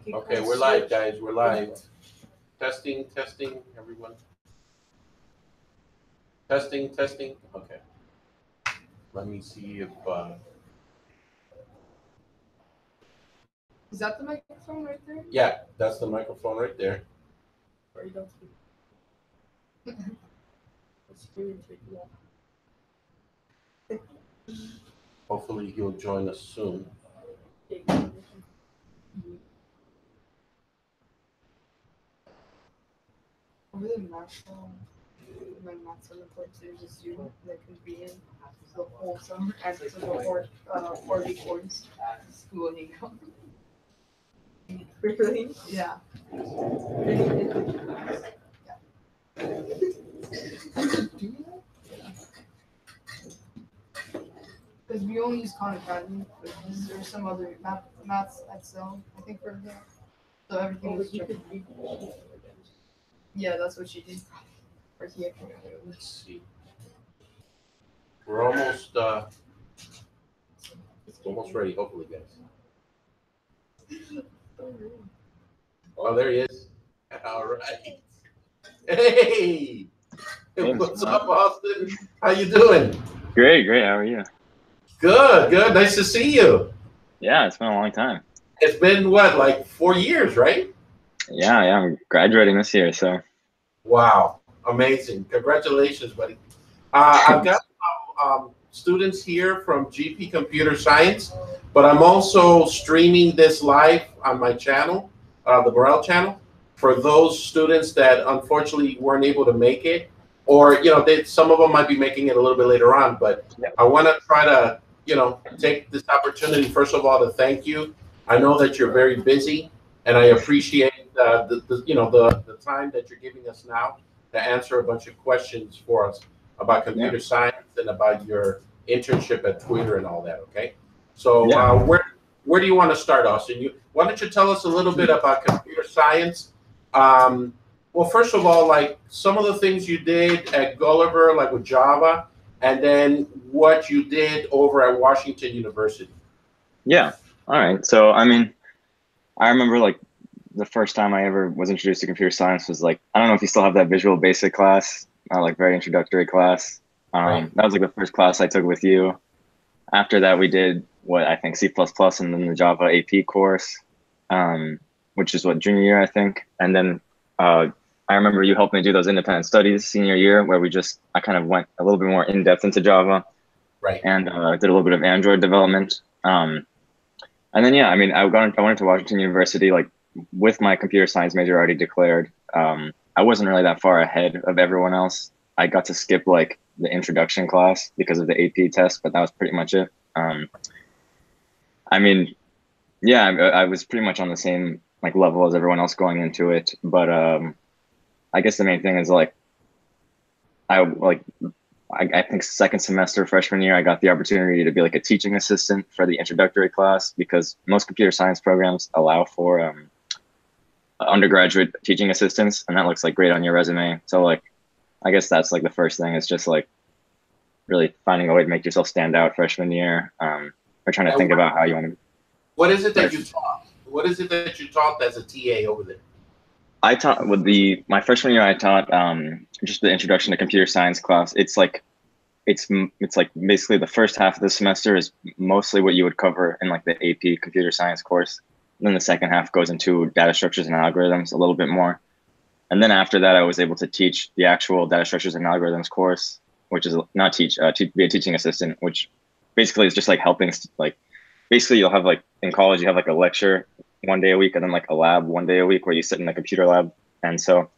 Okay, we're live, guys. We're live. Testing, testing, everyone. Testing, testing. Okay. Let me see if. Is that the microphone right there? Yeah, that's the microphone right there. Or you don't speak? Hopefully, he'll join us soon. Over the math, my math report, there's a student that could be in the whole summer and the whole 4 week course school Hangout. Really? Yeah. Because we only use Khan Academy, but there's some other maths STL, I think, for that. So everything was checked. Yeah, that's what she did. Or he actually. Let's see. We're almost ready, hopefully, guys. Oh, there he is. All right. Hey! What's up, Austin? How you doing? Great, great. How are you? Good, good. Nice to see you. Yeah, it's been a long time. It's been, what, like 4 years, right? Yeah, I'm graduating this year, so. Wow, amazing. Congratulations, buddy. I've got students here from GP Computer Science, but I'm also streaming this live on my channel, the Morel channel, for those students that unfortunately weren't able to make it, or some of them might be making it a little bit later on. But yeah. I want to try to take this opportunity first of all to thank you. I know that you're very busy, and I appreciate the time that you're giving us now to answer a bunch of questions for us about computer science and about your internship at Twitter and all that. Okay, so where do you want to start, Austin? Why don't you tell us a little bit about computer science? Well, first of all, like some of the things you did at Gulliver, like with Java, and then what you did over at Washington University. Yeah. All right. So, I mean, I remember like the first time I ever was introduced to computer science was like, I don't know if you still have that Visual Basic class, like very introductory class. Right. That was like the first class I took with you. After that, we did what I think C++ and then the Java AP course, which is what junior year, I think. And then I remember you helped me do those independent studies senior year, where I kind of went a little bit more in depth into Java, right? And did a little bit of Android development. And then I mean, I went to Washington University like with my computer science major already declared. I wasn't really that far ahead of everyone else. I got to skip like the introduction class because of the AP test, but that was pretty much it. I mean, yeah, I was pretty much on the same like level as everyone else going into it, but I guess the main thing is like I think second semester freshman year I got the opportunity to be like a teaching assistant for the introductory class, because most computer science programs allow for undergraduate teaching assistants, and that looks like great on your resume. So like I guess that's like the first thing, is just like really finding a way to make yourself stand out freshman year, or trying to think about how you want to. What is it that you taught? What is it that you taught as a TA over there? I taught with my freshman year. I taught just the introduction to computer science class. It's like basically the first half of the semester is mostly what you would cover in like the AP computer science course. And then the second half goes into data structures and algorithms a little bit more. And then after that, I was able to teach the actual data structures and algorithms course, which is not be a teaching assistant, which basically is just like helping, like basically you'll have like in college, you have like a lecture one day a week and then like a lab one day a week where you sit in the computer lab. And so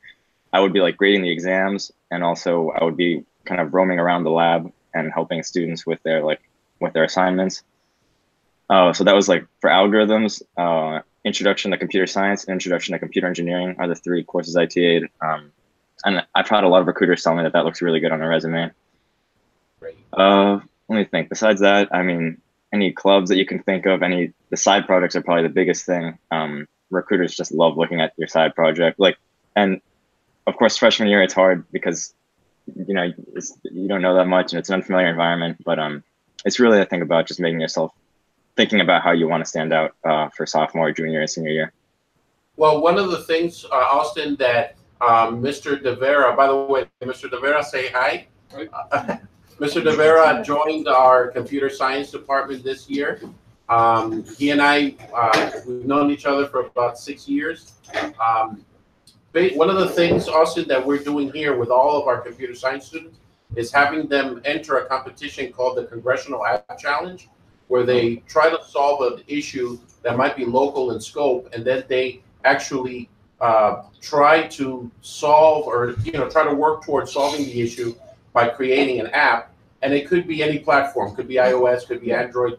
I would be like grading the exams, and also I would be kind of roaming around the lab and helping students with their assignments. So that was like for algorithms, introduction to computer science, and introduction to computer engineering are the three courses I TA'd. And I've had a lot of recruiters tell me that looks really good on a resume. Great. Let me think. Besides that, I mean, any clubs that you can think of, the side projects are probably the biggest thing. Recruiters just love looking at your side project. And of course, freshman year, it's hard because, you don't know that much and it's an unfamiliar environment, but it's really, I think, about just making yourself thinking about how you want to stand out for sophomore, junior, and senior year? Well, one of the things, Austin, that Mr. De Vera, by the way, Mr. De Vera, say hi. Mr. De Vera joined our computer science department this year. He and I, we've known each other for about 6 years. One of the things, Austin, that we're doing here with all of our computer science students is having them enter a competition called the Congressional App Challenge, where they try to solve an issue that might be local in scope, and then they actually try to solve, or try to work towards solving the issue by creating an app. And it could be any platform, could be iOS, could be Android,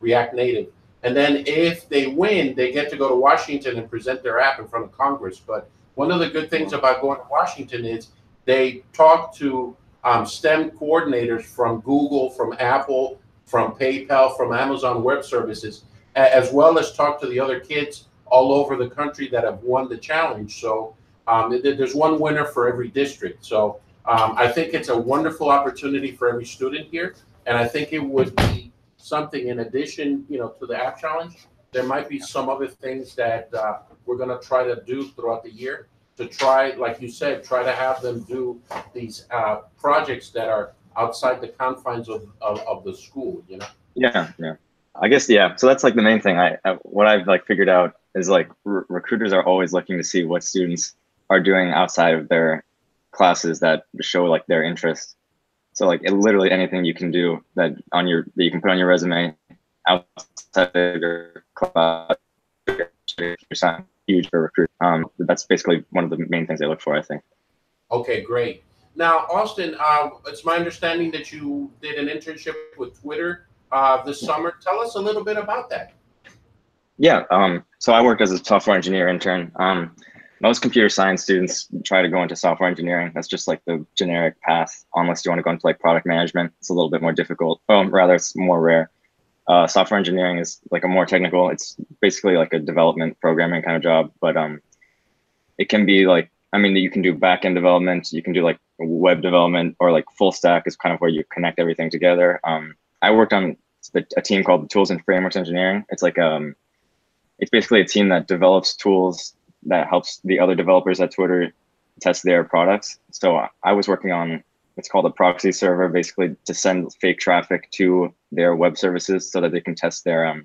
React Native. And then if they win, they get to go to Washington and present their app in front of Congress. But one of the good things about going to Washington is they talk to STEM coordinators from Google, from Apple, from PayPal, from Amazon Web Services, as well as talk to the other kids all over the country that have won the challenge. So there's one winner for every district. So I think it's a wonderful opportunity for every student here. And I think it would be something in addition, to the app challenge. There might be some other things that we're going to try to do throughout the year to try, like you said, try to have them do these projects that are outside the confines of the school, Yeah. I guess, yeah. So that's like the main thing. What I've like figured out is like recruiters are always looking to see what students are doing outside of their classes that show like their interest. So like literally anything you can do that you can put on your resume outside of your class, huge for recruit. That's basically one of the main things they look for, I think. Okay, great. Now, Austin, it's my understanding that you did an internship with Twitter this summer. Tell us a little bit about that. Yeah. So I worked as a software engineer intern. Most computer science students try to go into software engineering. That's just like the generic path, unless you want to go into like product management. It's a little bit more difficult. Rather, it's more rare. Software engineering is like a more technical. It's basically like a development programming kind of job, but it can be like, you can do back-end development, you can do like web development, or like full stack is kind of where you connect everything together. I worked on a team called the Tools and Frameworks Engineering. It's like it's basically a team that develops tools that helps the other developers at Twitter test their products. So I was working on, it's called a proxy server, basically to send fake traffic to their web services so that they can test their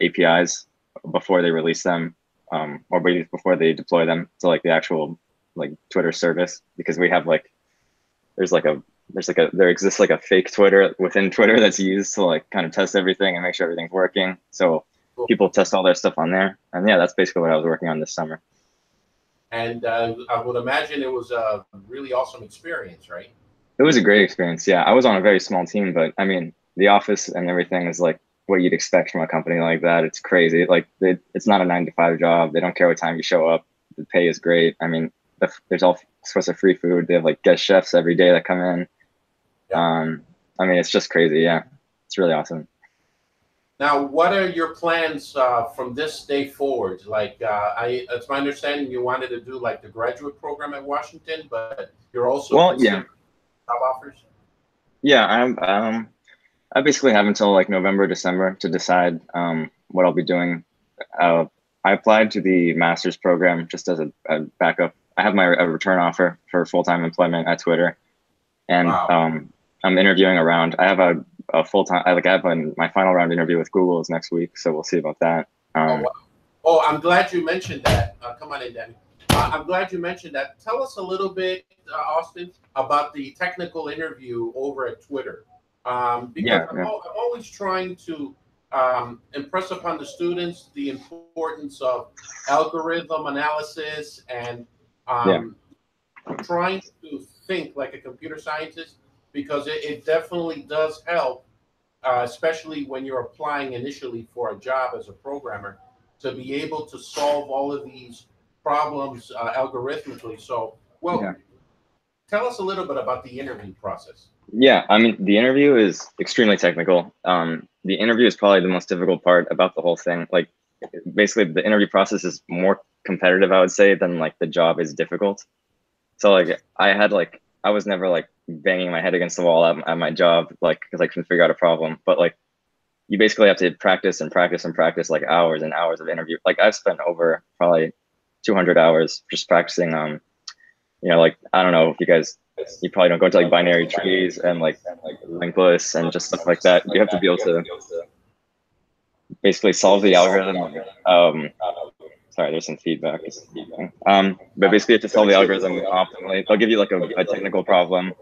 APIs before they release them, or before they deploy them to like the actual like Twitter service. Because we have like, there exists like a fake Twitter within Twitter that's used to like kind of test everything and make sure everything's working. So people test all their stuff on there. And yeah, that's basically what I was working on this summer. And I would imagine it was a really awesome experience, right? It was a great experience. Yeah, I was on a very small team, but the office and everything is like what you'd expect from a company like that. It's crazy. Like it's not a 9-to-5 job. They don't care what time you show up. The pay is great. There's all sorts of free food. They have like guest chefs every day that come in. Yeah. It's just crazy. Yeah, it's really awesome. Now, what are your plans from this day forward? Like, it's my understanding you wanted to do like the graduate program at Washington, but you're also considering job offers. Yeah, I basically have until like November, December to decide what I'll be doing. I applied to the master's program just as a backup. I have a return offer for full-time employment at Twitter, and wow. I'm interviewing around. I have a full-time, I have my final round interview with Google is next week, so we'll see about that. Wow. I'm glad you mentioned that. Come on in, Danny. I'm glad you mentioned that. Tell us a little bit, Austin, about the technical interview over at Twitter. Because I'm always trying to impress upon the students the importance of algorithm analysis and trying to think like a computer scientist, because it definitely does help, especially when you're applying initially for a job as a programmer, to be able to solve all of these problems algorithmically. So, tell us a little bit about the interview process. Yeah, the interview is extremely technical. The interview is probably the most difficult part about the whole thing. Like, basically, the interview process is more competitive, I would say, than like the job is difficult. So like, I was never like banging my head against the wall at my job, like, because I couldn't figure out a problem. But like, you basically have to practice and practice and practice like hours and hours of interview. Like I've spent over probably 200 hours just practicing. You know, like I don't know if you probably don't go into like binary trees and like linked lists and just stuff like that. You have to be able to basically solve the algorithm. Sorry, there's some feedback. But basically you have to solve the algorithm optimally. They'll give you like a technical problem.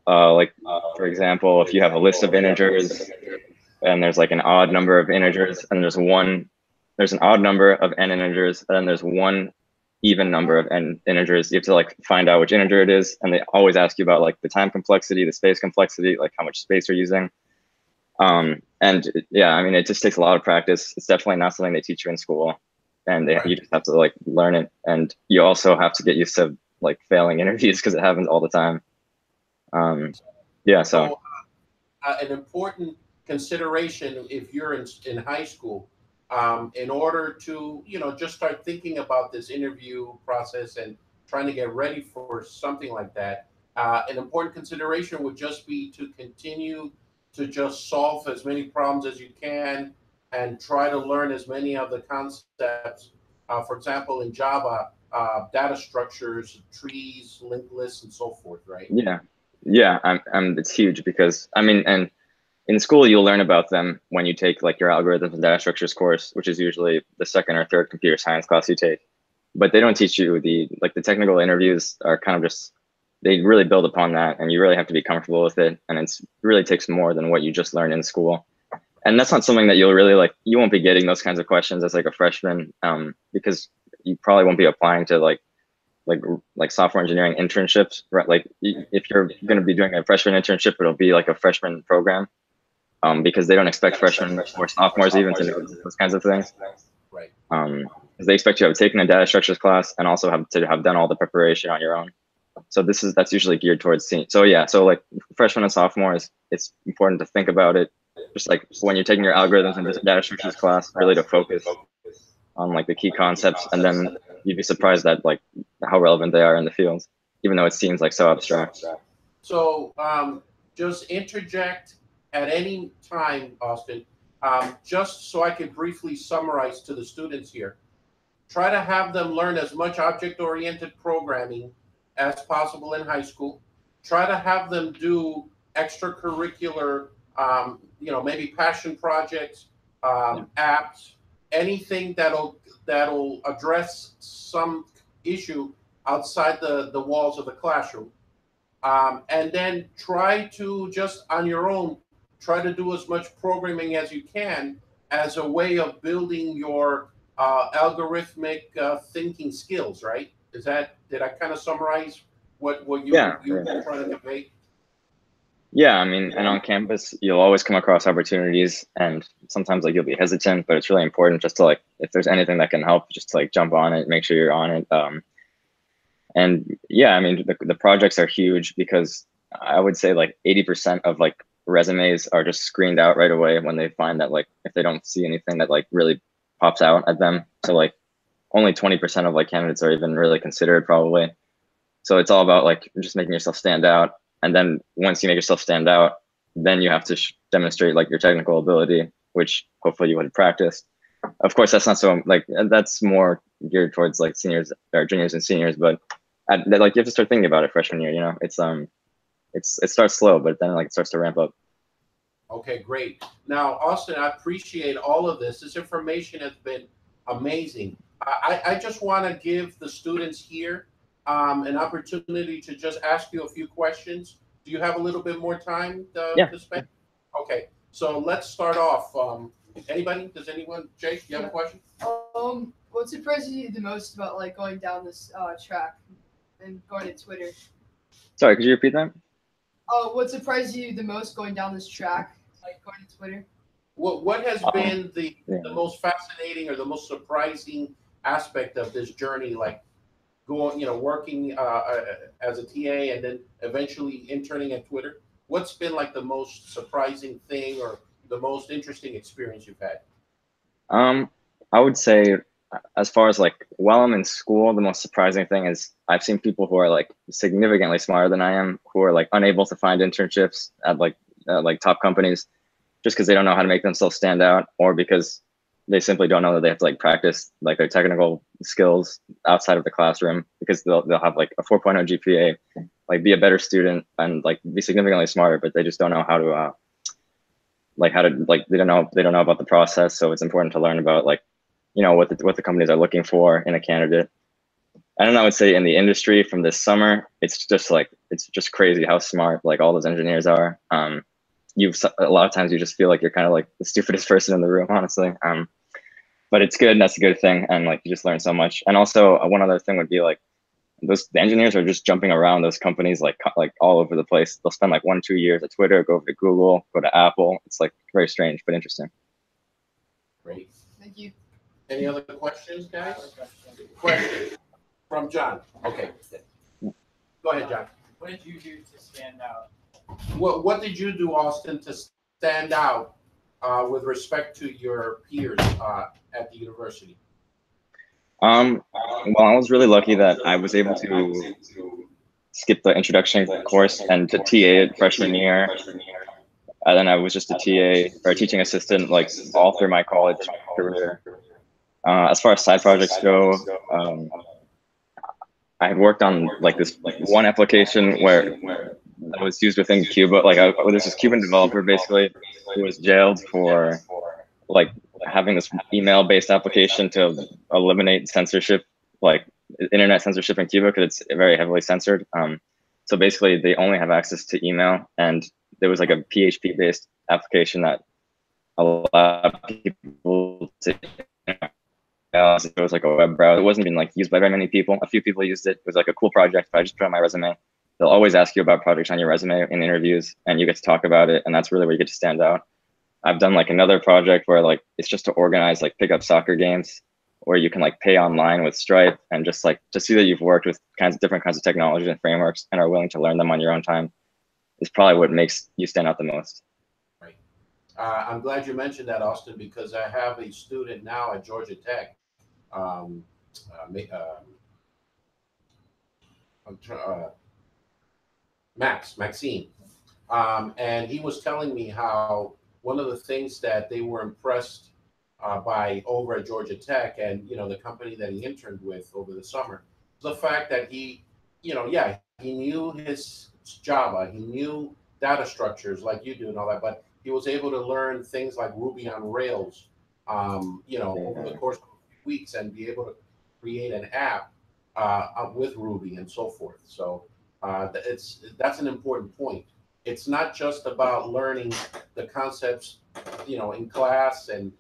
Like for example, if you have a list of integers and there's like an odd number of integers and there's an odd number of n integers and then there's one even number of n integers, you have to like find out which integer it is. And they always ask you about like the time complexity, the space complexity, like how much space you're using. And yeah, I mean, it just takes a lot of practice. It's definitely not something they teach you in school, and you just have to like learn it. And you also have to get used to like failing interviews because it happens all the time. Yeah, so an important consideration if you're in high school, in order to just start thinking about this interview process and trying to get ready for something like that. An important consideration would just be to continue to just solve as many problems as you can and try to learn as many of the concepts. For example, in Java, data structures, trees, linked lists, and so forth, right? Yeah, it's huge because I mean, and in school you'll learn about them when you take like your algorithms and data structures course, which is usually the second or third computer science class you take. But they don't teach you the technical interviews are kind of just, they really build upon that, and you really have to be comfortable with it. And it really takes more than what you just learned in school. And that's not something that you'll really like, you won't be getting those kinds of questions as like a freshman, because you probably won't be applying to like software engineering internships, right? Like if you're going to be doing a freshman internship, it'll be like a freshman program, because they don't expect freshmen or sophomores even to know those kinds of things. Right. Because they expect you to have taken a data structures class and also have done all the preparation on your own. So that's usually geared towards senior. So yeah, so like freshmen and sophomores, it's important to think about it. Just like when you're taking your algorithms and data structures class, really to focus on like the key concepts, and then you'd be surprised at like how relevant they are in the field, even though it seems like so abstract. So just interject at any time, Austin, just so I can briefly summarize to the students here. Try to have them learn as much object-oriented programming as possible in high school. Try to have them do extracurricular, maybe passion projects, apps, anything that'll address some issue outside the walls of the classroom. And then try to just on your own, try to do as much programming as you can as a way of building your algorithmic thinking skills, right? Did I kind of summarize what you were trying to convey? Yeah, I mean, and on campus, you'll always come across opportunities, and sometimes like you'll be hesitant, but it's really important just to like, if there's anything that can help, just to, like jump on it, make sure you're on it. And yeah, I mean, the projects are huge because I would say like 80% of like resumes are just screened out right away when they find that like, if they don't see anything that like really pops out at them. So like only 20% of like candidates are even really considered probably. So it's all about like just making yourself stand out. And then once you make yourself stand out, then you have to demonstrate like your technical ability, which hopefully you would have practiced. Of course, that's not so like, that's more geared towards like seniors or juniors and seniors, but like you have to start thinking about it freshman year, you know, it starts slow, but then like it starts to ramp up. Okay, great. Now, Austin, I appreciate all of this. This information has been amazing. I just want to give the students here an opportunity to just ask you a few questions. Do you have a little bit more time to spend? Okay, so let's start off. Anybody? Does anyone? Jake, you have a question? What surprises you the most about like going down this track and going to Twitter? Sorry, could you repeat that? What surprised you the most going down this track, like going to Twitter? What has been the most fascinating or the most surprising aspect of this journey, like going, working as a TA and then eventually interning at Twitter? What's been like the most surprising thing or the most interesting experience you've had? I would say, as far as like while I'm in school, the most surprising thing is I've seen people who are like significantly smarter than I am, who are like unable to find internships at like top companies. just because they don't know how to make themselves stand out, or because they simply don't know that they have to like practice like their technical skills outside of the classroom, because they'll have like a 4.0 GPA, like be a better student and like be significantly smarter, but they just don't know how to they don't know about the process. So it's important to learn about like, you know, what the companies are looking for in a candidate. And I would say in the industry from this summer, it's just crazy how smart like all those engineers are. A lot of times you just feel like you're kind of like the stupidest person in the room, honestly. But it's good, and that's a good thing, and like you just learn so much. And also one other thing would be like the engineers are just jumping around those companies like all over the place. They'll spend like 1-2 years at Twitter, go over to Google, go to Apple. It's like very strange but interesting. Great. Thank you. Any other questions, guys? Question from John. Okay. Go ahead, John. What did you do to stand out? What did you do, Austin, to stand out with respect to your peers at the university? Well, I was really lucky that I was able to skip the introduction course and to TA it freshman year. And then I was just a TA or a teaching assistant like all through my college career. As far as side projects go, I had worked on like this one application where that was used within Cuba. Like there's this Cuban developer basically who was jailed for like having this email-based application to eliminate censorship, like internet censorship in Cuba, because it's very heavily censored. So basically, they only have access to email, and there was like a PHP-based application that allowed people to. It was like a web browser. It wasn't being like used by very many people. A few people used it. It was like a cool project, but I just put it on my resume. They'll always ask you about projects on your resume in interviews, and you get to talk about it, and that's really where you get to stand out. I've done like another project where like it's just to organize like pickup soccer games where you can like pay online with Stripe, and just like to see that you've worked with different kinds of technologies and frameworks and are willing to learn them on your own time is probably what makes you stand out the most. Right. I'm glad you mentioned that, Austin, because I have a student now at Georgia Tech. Maxine, and he was telling me how one of the things that they were impressed by over at Georgia Tech, and the company that he interned with over the summer, was the fact that he knew his Java, he knew data structures like you do and all that, but he was able to learn things like Ruby on Rails, over the course of a few weeks, and be able to create an app with Ruby and so forth. So that's an important point. It's not just about learning the concepts, in class and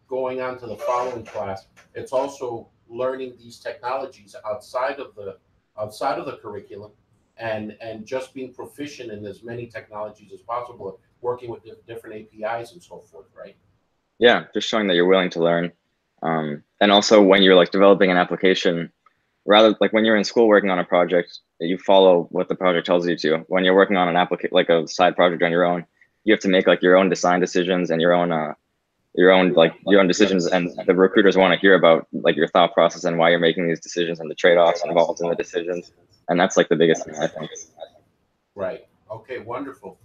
going on to the following class. It's also learning these technologies outside of the curriculum, and just being proficient in as many technologies as possible, working with different APIs and so forth, right? Yeah, just showing that you're willing to learn. And also when you're like developing an application, rather like when you're in school working on a project, you follow what the project tells you to. When you're working on an application, like a side project on your own, you have to make like your own design decisions and your own decisions, and the recruiters want to hear about like your thought process and why you're making these decisions and the trade-offs involved in the decisions. And that's like the biggest thing, I think. Right. Okay, wonderful.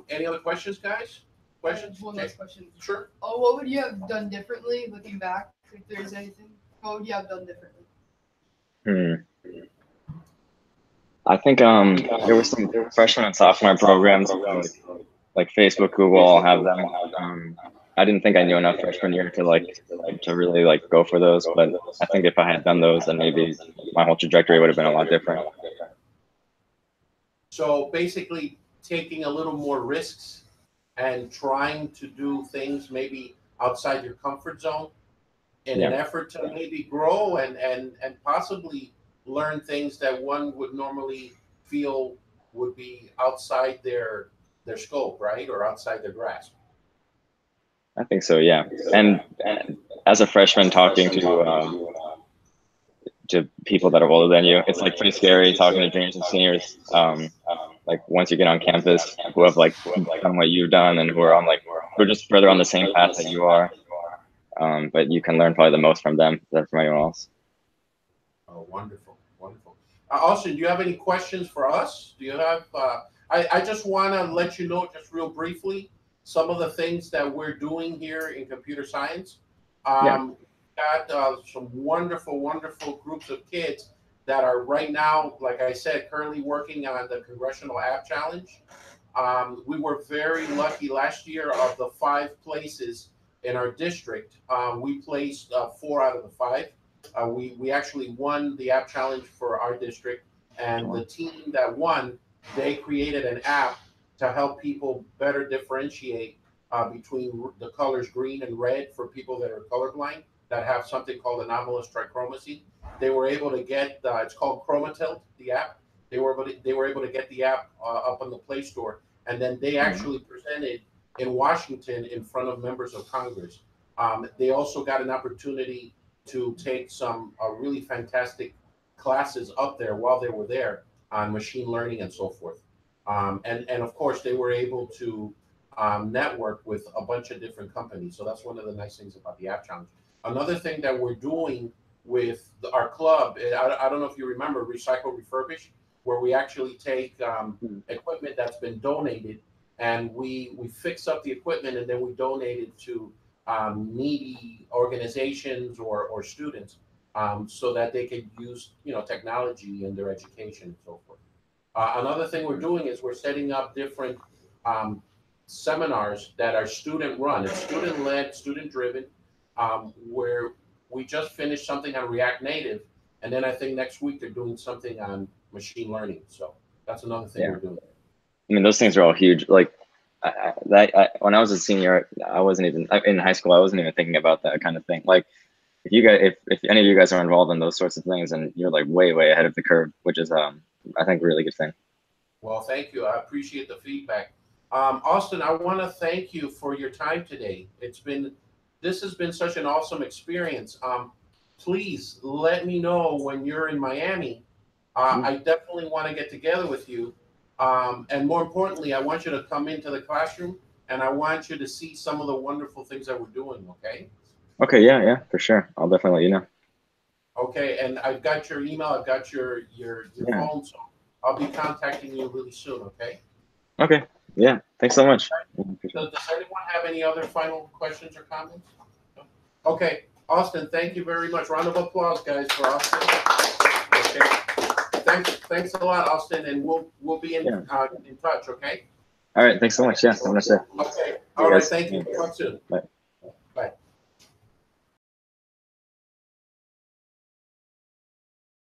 Any other questions, guys? Questions? One last question. Sure. Oh, what would you have done differently looking back? If there's anything, what would you have done differently? I think there were some freshman and sophomore programs like Facebook, Google, all have them. I didn't think I knew enough freshman year to really like go for those, but I think if I had done those, then maybe my whole trajectory would have been a lot different. So basically taking a little more risks and trying to do things maybe outside your comfort zone in an effort to maybe grow and possibly learn things that one would normally feel would be outside their scope, right? Or outside their grasp. I think so, yeah. And as a freshman talking to people that are older than you, it's like pretty scary talking to juniors and seniors. Like once you get on campus, who have like done what you've done and who are just further on the same path that you are. But you can learn probably the most from them than from anyone else. Oh, wonderful, wonderful. Austin, do you have any questions for us? Do you have? I just want to let you know just real briefly, some of the things that we're doing here in computer science. Yeah. Got some wonderful, wonderful groups of kids that are right now, like I said, currently working on the Congressional App Challenge. We were very lucky last year. Of the 5 places in our district, we placed 4 out of the 5. We actually won the app challenge for our district, and the team that won, they created an app to help people better differentiate between the colors green and red for people that are colorblind that have something called anomalous trichromacy. They were able to get it's called Chromatilt, the app. They were able to get the app up on the Play Store, and then they actually presented in Washington in front of members of Congress. They also got an opportunity to take some really fantastic classes up there while they were there on machine learning and so forth. And of course, they were able to network with a bunch of different companies. So that's one of the nice things about the App Challenge. Another thing that we're doing with our club, I don't know if you remember Recycle Refurbish, where we actually take equipment that's been donated and we fix up the equipment and then we donate it to needy organizations or students so that they could use technology in their education and so forth. Another thing we're doing is we're setting up different seminars that are student run. It's student led, student driven, where we just finished something on React Native, and then I think next week they're doing something on machine learning. So that's another thing we're doing. I mean, those things are all huge. Like when I was a senior, I wasn't even in high school. I wasn't even thinking about that kind of thing. Like if you guys, if any of you guys are involved in those sorts of things, and you're like way ahead of the curve, which is I think a really good thing. Well, thank you. I appreciate the feedback. Austin, I want to thank you for your time today. This has been such an awesome experience. Please let me know when you're in Miami. I definitely want to get together with you. And more importantly, I want you to come into the classroom and I want you to see some of the wonderful things that we're doing, okay? Okay, yeah, for sure. I'll definitely let you know. Okay, and I've got your email, I've got your phone, so I'll be contacting you really soon, okay? Okay, yeah, thanks so much. Does anyone have any other final questions or comments? Okay, Austin, thank you very much. Round of applause, guys, for Austin. Okay. Thanks a lot, Austin, and we'll be in touch, okay? All right, thanks so much. Yeah, I'm gonna say. Okay, all right, thank you. Talk soon. Bye.